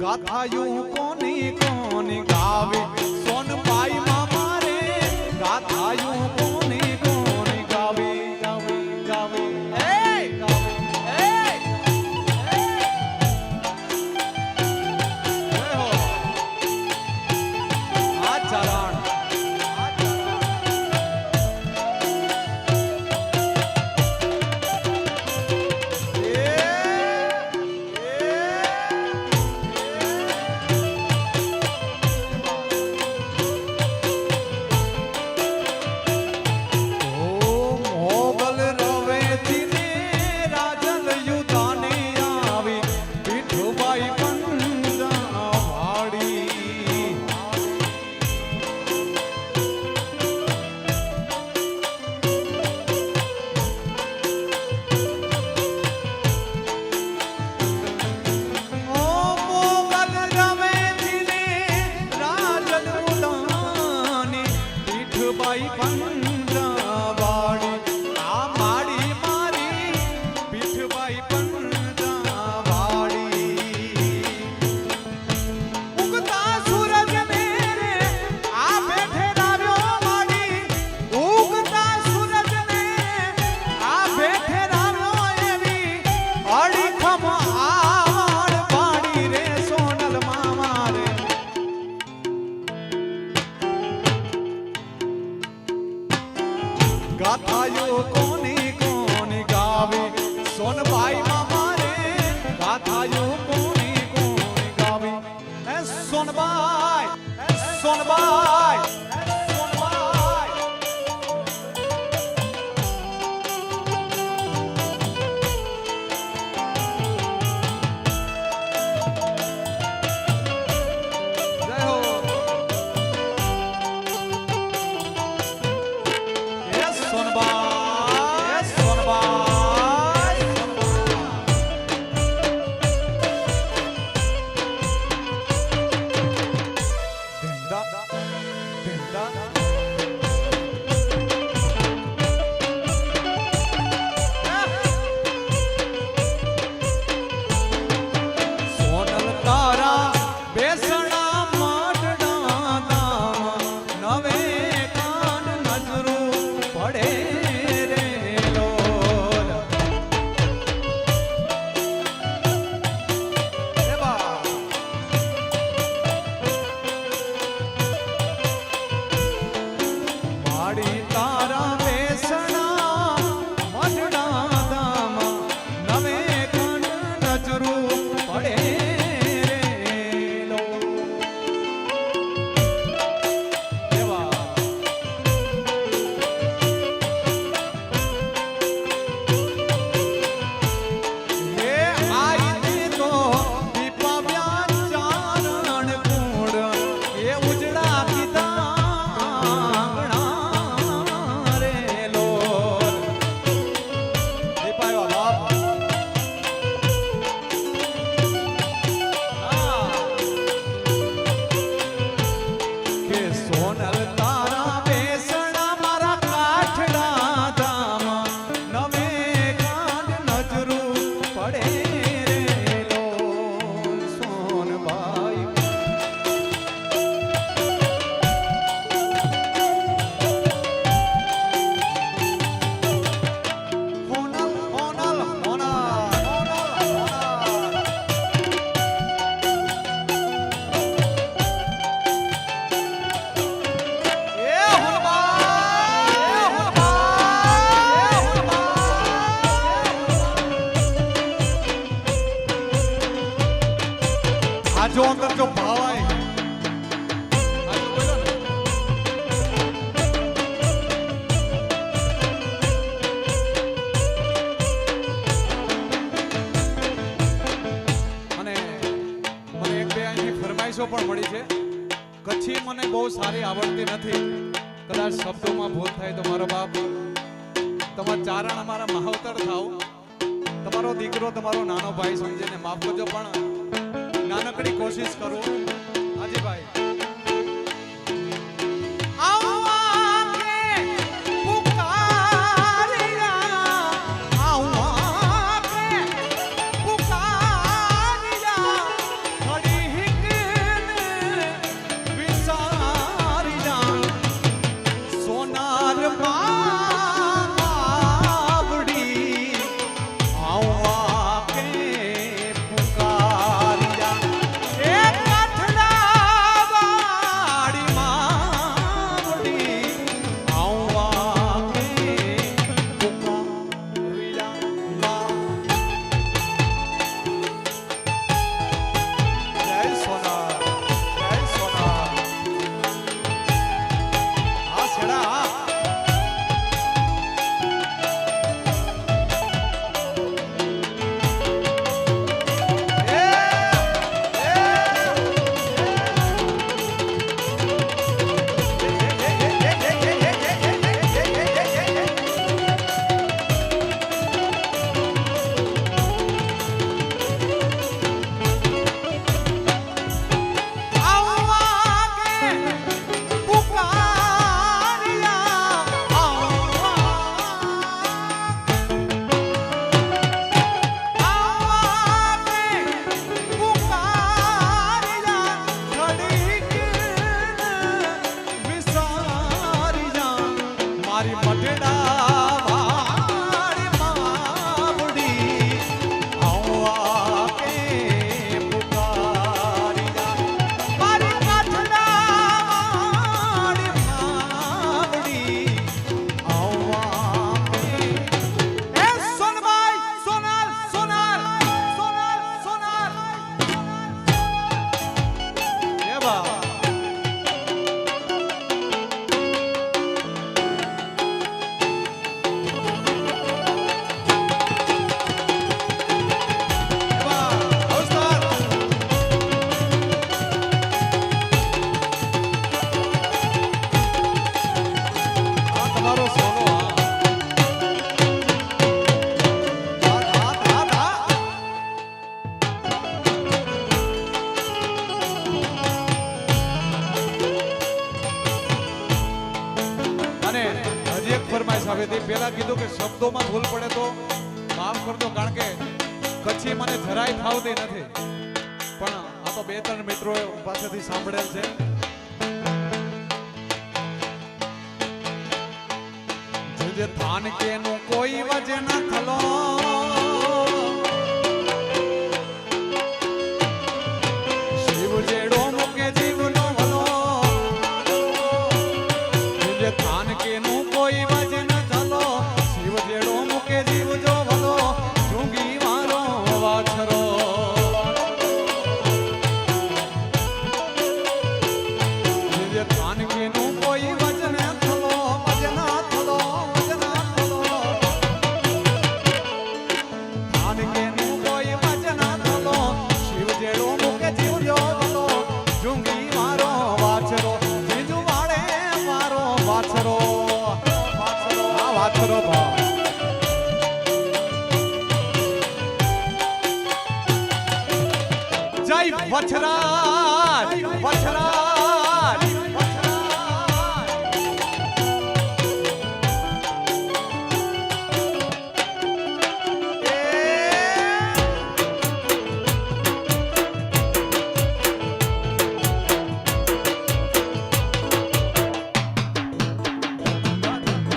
ગાથાયું કોની કોની ગાવે સોનબાઈ મામા રે ગાથાયું કોની કોની ગાવે ગાવે ગાવે એ ગાવે એ હો આ ચારણ ગાથાયો કોની કોની ગાવે સોનબાઈ મામા રે ગાથાયો કોની કોની ગાવે એ સોનબાઈ સોનબાઈ जो अंदर जो भाव आए ફરમાઈશો પણ મળી છે કચ્છી મને બહુ સારી આવડતી નથી કદાચ શબ્દોમાં ભૂલ થાય તો મારો બાપ તમારા ચારણ અમારા માવતર થાવ તમારો દીકરો તમારો નાનો ભાઈ સમજીને માફ કરજો પણ નાનકડી કોશિશ કરો હાજીભાઈ ખડી પેલા કીધું કે શબ્દોમાં ભૂલ પડે તો માફ કરજો, કારણ કે કચ્છી મને જરાય ફાવતી નથી, પણ આ તો બે ત્રણ મિત્રો પાસેથી સાંભળેલ છે. જે થાન કે નું કોઈ વજન થલો, શિવ જેડો મુકે જીવ નો ભલો. જે થાન કે નું કોઈ વજન થલો, શિવ જેડો મુકે જીવ જો ભલો. ડુંગી મારો વાછરો, જે થાન કે નું કોઈ વજન થલો, વજન થલો. જય વછરા